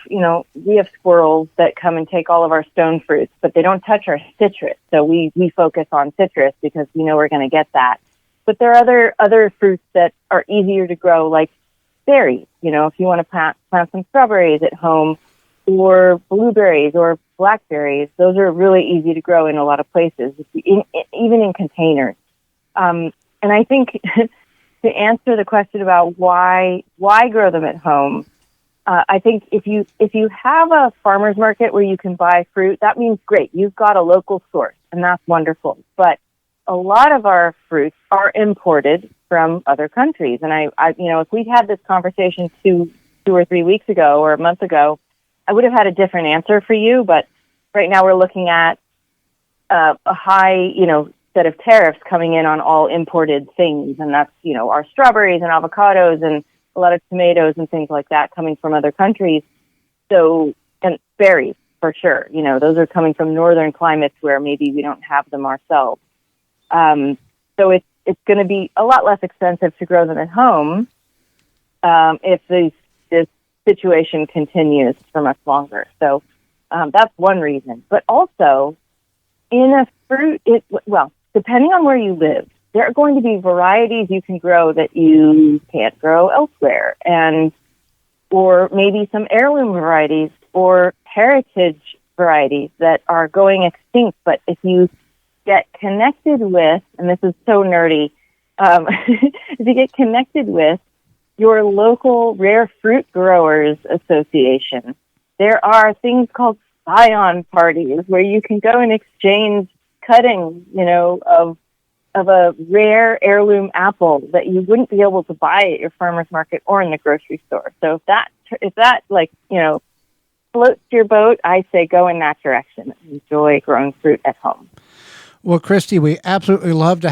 we have squirrels that come and take all of our stone fruits, but they don't touch our citrus. So we focus on citrus because we know we're going to get that. But there are other fruits that are easier to grow, like berries. If you want to plant some strawberries at home, or blueberries or blackberries, those are really easy to grow in a lot of places, even in containers. And I think to answer the question about why grow them at home, I think if you have a farmer's market where you can buy fruit, that means great. You've got a local source, and that's wonderful. But a lot of our fruits are imported from other countries. And I if we'd had this conversation two or 3 weeks ago or a month ago, I would have had a different answer for you. But right now we're looking at a high, set of tariffs coming in on all imported things. And that's, our strawberries and avocados and a lot of tomatoes and things like that coming from other countries. So, and berries for sure, those are coming from northern climates where maybe we don't have them ourselves. So it's going to be a lot less expensive to grow them at home if this situation continues for much longer. So that's one reason. But also, in a fruit, depending on where you live, there are going to be varieties you can grow that you can't grow elsewhere, or maybe some heirloom varieties or heritage varieties that are going extinct. But if you get connected with, and this is so nerdy, if you get connected with your local rare fruit growers association, there are things called scion parties where you can go and exchange cuttings, of a rare heirloom apple that you wouldn't be able to buy at your farmer's market or in the grocery store. So if that floats your boat, I say go in that direction. Enjoy growing fruit at home. Well, Christy, we absolutely love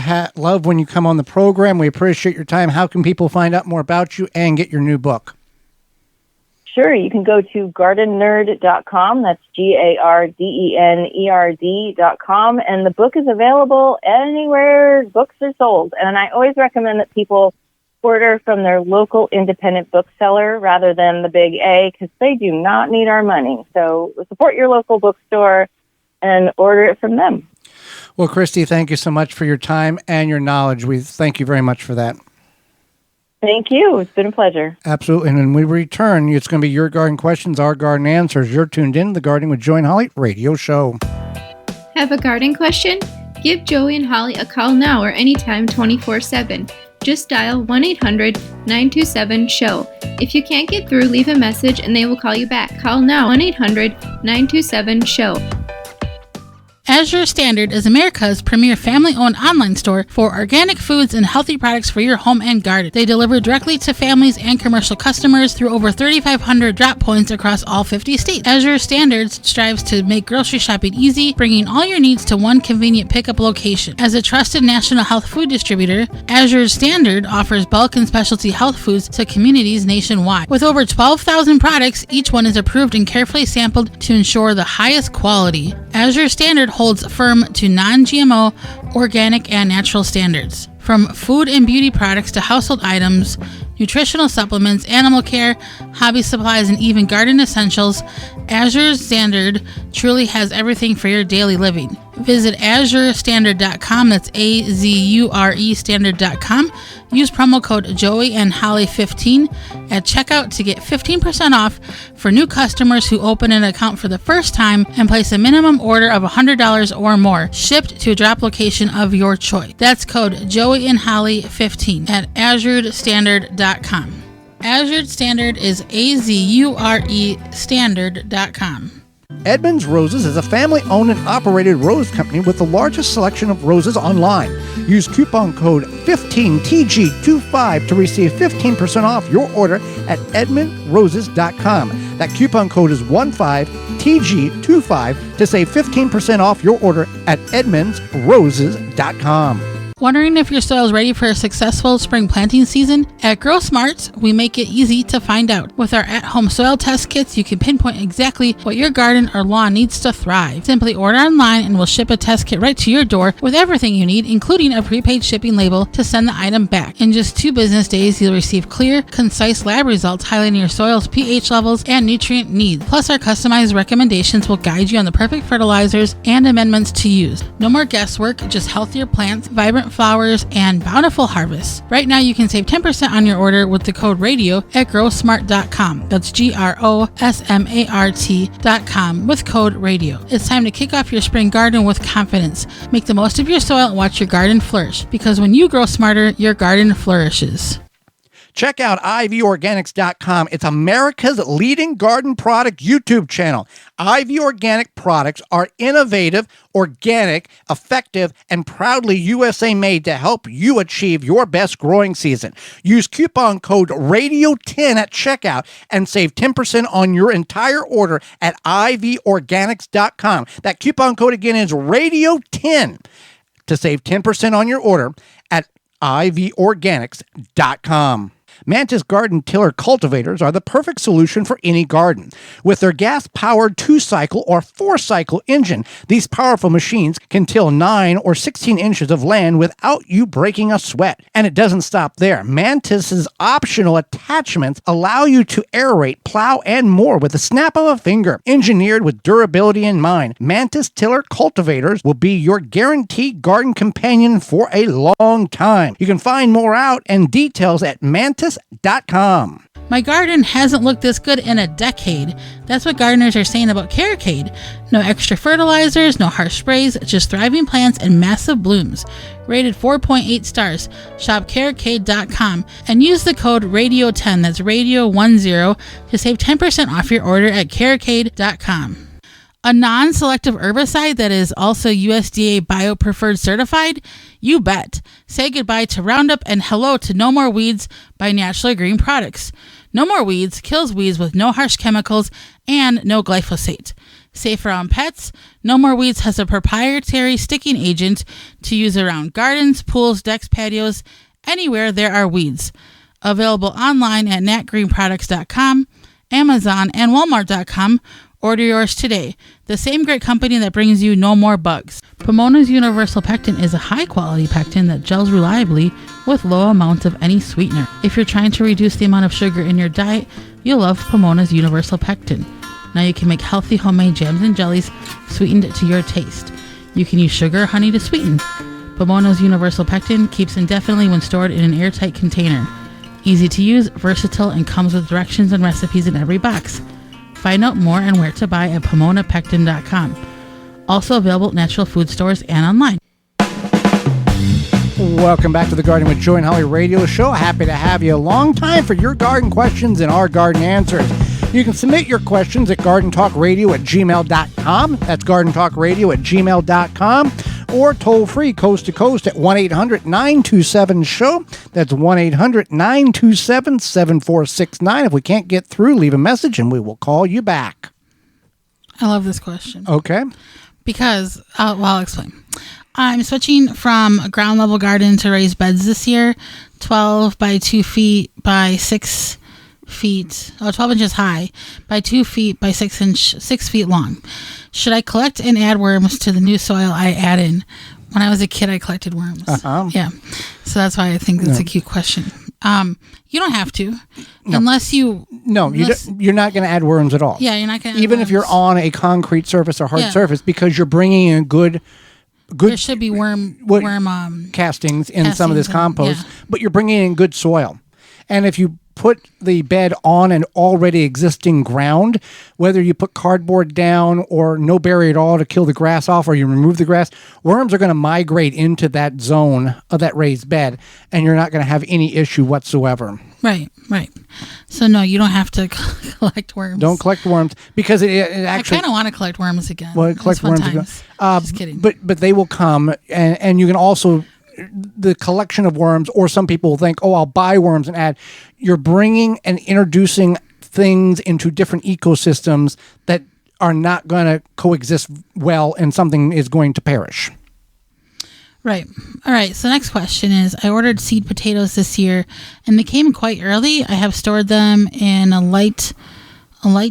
when you come on the program. We appreciate your time. How can people find out more about you and get your new book? Sure, you can go to gardennerd.com. That's GARDENERD.com. And the book is available anywhere books are sold. And I always recommend that people order from their local independent bookseller rather than the big A, because they do not need our money. So support your local bookstore and order it from them. Well, Christy, thank you so much for your time and your knowledge. We thank you very much for that. Thank you. It's been a pleasure. Absolutely. And when we return, it's going to be Your Garden Questions, Our Garden Answers. You're tuned in to the Gardening with Joey and Holly radio show. Have a garden question? Give Joey and Holly a call now or anytime 24/7. Just dial 1-800-927-SHOW. If you can't get through, leave a message and they will call you back. Call now 1-800-927-SHOW. Azure Standard is America's premier family-owned online store for organic foods and healthy products for your home and garden. They deliver directly to families and commercial customers through over 3,500 drop points across all 50 states. Azure Standard strives to make grocery shopping easy, bringing all your needs to one convenient pickup location. As a trusted national health food distributor, Azure Standard offers bulk and specialty health foods to communities nationwide. With over 12,000 products, each one is approved and carefully sampled to ensure the highest quality. Azure Standard holds firm to non-GMO, organic, and natural standards. From food and beauty products to household items, nutritional supplements, animal care, hobby supplies, and even garden essentials, Azure Standard truly has everything for your daily living. Visit AzureStandard.com, that's AZURE Standard.com. Use promo code Joey and Holly 15 at checkout to get 15% off for new customers who open an account for the first time and place a minimum order of $100 or more, shipped to a drop location of your choice. That's code Joey and Holly 15 at AzureStandard.com. Azure Standard is AZURE Standard.com. Edmonds Roses is a family-owned and operated rose company with the largest selection of roses online. Use coupon code 15TG25 to receive 15% off your order at edmondroses.com. That coupon code is 15TG25 to save 15% off your order at edmondsroses.com. Wondering if your soil is ready for a successful spring planting season? At Grow Smarts, we make it easy to find out. With our at-home soil test kits, you can pinpoint exactly what your garden or lawn needs to thrive. Simply order online and we'll ship a test kit right to your door with everything you need, including a prepaid shipping label to send the item back. In just 2 business days, you'll receive clear, concise lab results highlighting your soil's pH levels and nutrient needs. Plus, our customized recommendations will guide you on the perfect fertilizers and amendments to use. No more guesswork, just healthier plants, vibrant flowers, and bountiful harvests. Right now, you can save 10% on your order with the code RADIO at growsmart.com. That's GROSMART.com with code RADIO. It's time to kick off your spring garden with confidence. Make the most of your soil and watch your garden flourish, because when you grow smarter, your garden flourishes. Check out ivorganics.com. It's America's leading garden product YouTube channel. IV Organic products are innovative, organic, effective, and proudly USA made to help you achieve your best growing season. Use coupon code RADIO10 at checkout and save 10% on your entire order at ivorganics.com. That coupon code again is RADIO10 to save 10% on your order at ivorganics.com. Mantis Garden Tiller cultivators are the perfect solution for any garden. With their gas-powered 2-cycle or 4-cycle engine, these powerful machines can till 9 or 16 inches of land without you breaking a sweat. And it doesn't stop there. Mantis's optional attachments allow you to aerate, plow, and more with the snap of a finger. Engineered with durability in mind, Mantis Tiller cultivators will be your guaranteed garden companion for a long time. You can find more out and details at mantis.com. My garden hasn't looked this good in a decade. That's what gardeners are saying about Carricade. No extra fertilizers, no harsh sprays, just thriving plants and massive blooms. Rated 4.8 stars. Shop Carricade.com and use the code RADIO10, that's Radio10, to save 10% off your order at Carricade.com. A non-selective herbicide that is also USDA Bio-Preferred certified? You bet. Say goodbye to Roundup and hello to No More Weeds by Naturally Green Products. No More Weeds kills weeds with no harsh chemicals and no glyphosate. Safe around pets, No More Weeds has a proprietary sticking agent to use around gardens, pools, decks, patios, anywhere there are weeds. Available online at natgreenproducts.com, Amazon, and Walmart.com. Order yours today. The same great company that brings you no more bugs. Pomona's Universal Pectin is a high-quality pectin that gels reliably with low amounts of any sweetener. If you're trying to reduce the amount of sugar in your diet, you'll love Pomona's Universal Pectin. Now you can make healthy homemade jams and jellies sweetened to your taste. You can use sugar or honey to sweeten. Pomona's Universal Pectin keeps indefinitely when stored in an airtight container. Easy to use, versatile, and comes with directions and recipes in every box. Find out more and where to buy at PomonaPectin.com. Also available at natural food stores and online. Welcome back to the Garden with Joy and Holly radio show. Happy to have you. A long time for your garden questions and our garden answers. You can submit your questions at gardentalkradio@gmail.com. That's gardentalkradio@gmail.com. Or toll free coast to coast at 1-800-927-SHOW. That's 1-800-927-7469. If we can't get through, leave a message and we will call you back. I love this question. Okay. Because, I'll explain. I'm switching from a ground level garden to raised beds this year, 12 by 2 feet by 6 feet, 12 inches high by 2 feet by 6 feet long. Should I collect and add worms to the new soil I add in? When I was a kid, I collected worms. Yeah. So that's why I think it's a cute question. You don't have to, unless you... No, you're not going to add worms at all. Yeah, you're not going to add even worms. if you're on a concrete surface or hard surface, because you're bringing in good... There should be worm castings in some of this compost, yeah. But you're bringing in good soil. And if you put the bed on an already existing ground, whether you put cardboard down or no barrier at all to kill the grass off, or you remove the grass, worms are going to migrate into that zone of that raised bed, and you're not going to have any issue whatsoever. Right. So no, you don't have to collect worms. Don't collect worms, because it actually... I kind of want to collect worms again. Well, collect worms again. Just kidding. But they will come, and you can also... the collection of worms, or some people will think, I'll buy worms and add. You're bringing and introducing things into different ecosystems that are not going to coexist well, and something is going to perish. Right. All right. So next question is, I ordered seed potatoes this year and they came quite early. I have stored them in a light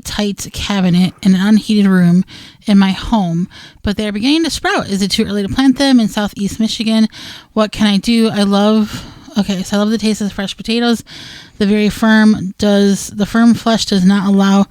tight cabinet in an unheated room in my home, but they're beginning to sprout. Is it too early to plant them in Southeast Michigan? What can I do? I love the taste of fresh potatoes. The firm flesh does not allow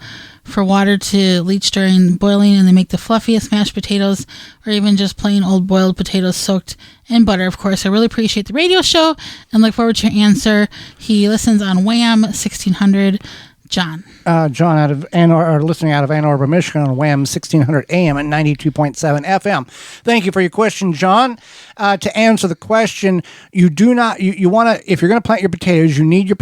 for water to leach during boiling, and they make the fluffiest mashed potatoes, or even just plain old boiled potatoes soaked in butter. Of course, I really appreciate the radio show and look forward to your answer. He listens on Wham 1600. John listening out of Ann Arbor, Michigan on Wham 1600 AM and 92.7 FM. Thank you for your question, John. To answer the question, you want to, if you're going to plant your potatoes, you need your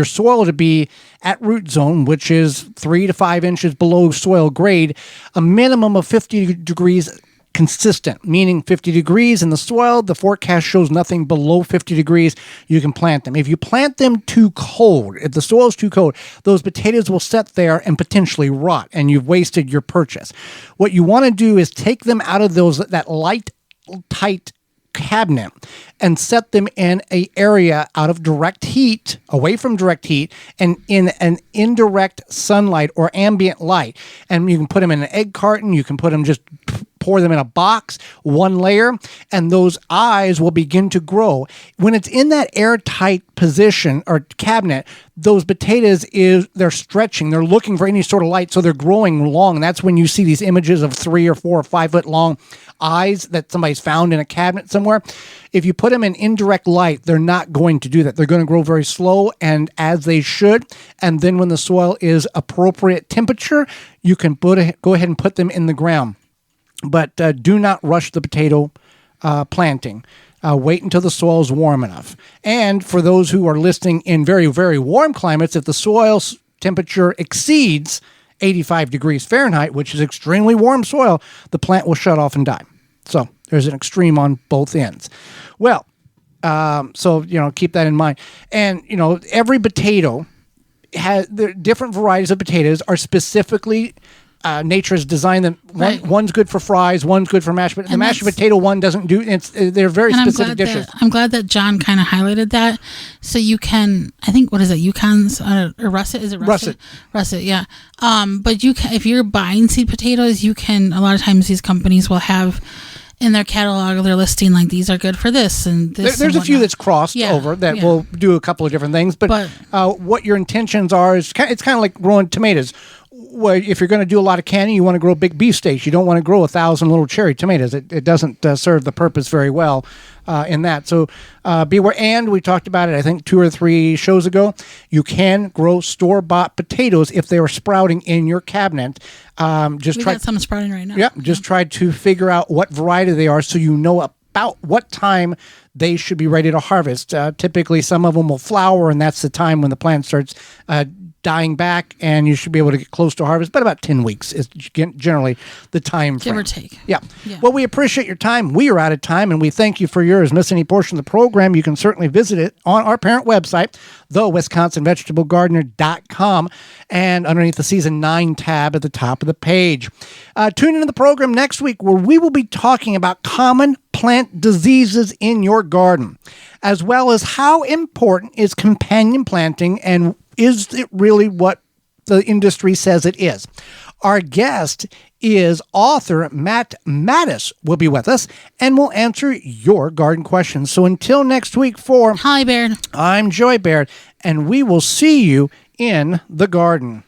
soil to be at root zone, which is 3 to 5 inches below soil grade, a minimum of 50 degrees consistent, meaning 50 degrees in the soil. The forecast shows nothing below 50 degrees. You can plant them. If you plant them too cold, if the soil is too cold, those potatoes will sit there and potentially rot, and you've wasted your purchase. What you want to do is take them out of that light, tight cabinet and set them in an area out of direct heat, away from direct heat, and in an indirect sunlight or ambient light. And you can put them in an egg carton. You can put them just pour them in a box, one layer, and those eyes will begin to grow. When it's in that airtight position or cabinet, those potatoes they're stretching. They're looking for any sort of light, so they're growing long. And that's when you see these images of 3 or 4 or 5 foot long eyes that somebody's found in a cabinet somewhere. If you put them in indirect light, they're not going to do that. They're going to grow very slow and as they should. And then when the soil is appropriate temperature, you can go ahead and put them in the ground. But do not rush the potato planting. Wait until the soil is warm enough. And for those who are listening in very, very warm climates, if the soil temperature exceeds 85 degrees Fahrenheit, which is extremely warm soil, the plant will shut off and die. So there's an extreme on both ends. Well, so, keep that in mind. And, every potato the different varieties of potatoes are specifically nature has designed them. One's good for fries, one's good for mashed potatoes. The mashed potato one doesn't do. They're very specific dishes. I'm glad that John kind of highlighted that. So you can, I think, what is it? Yukon's or russet? Is it russet? Russet, yeah. But you can, if you're buying seed potatoes, you can. A lot of times these companies will have in their catalog, they're listing like these are good for this and this. There's a few that's crossed over that will do a couple of different things. But what your intentions are is it's kind of like growing tomatoes. Well, if you're going to do a lot of canning, you want to grow big beefsteaks. You don't want to grow 1,000 little cherry tomatoes. It doesn't serve the purpose very well in that. So beware. And we talked about it, I think, 2 or 3 shows ago. You can grow store-bought potatoes if they were sprouting in your cabinet. We got some sprouting right now. Yeah, just try to figure out what variety they are so you know about what time they should be ready to harvest. Typically, some of them will flower, and that's the time when the plant starts dying back, and you should be able to get close to harvest, but about 10 weeks is generally the time frame. Give or take. Yeah. Well, we appreciate your time. We are out of time, and we thank you for yours. Miss any portion of the program, you can certainly visit it on our parent website, thewisconsinvegetablegardener.com, and underneath the Season 9 tab at the top of the page. Tune into the program next week where we will be talking about common plant diseases in your garden, as well as how important is companion planting and is it really what the industry says it is? Our guest is author Matt Mattis will be with us and will answer your garden questions. So until next week for Holly Baird, I'm Joy Baird, and we will see you in the garden.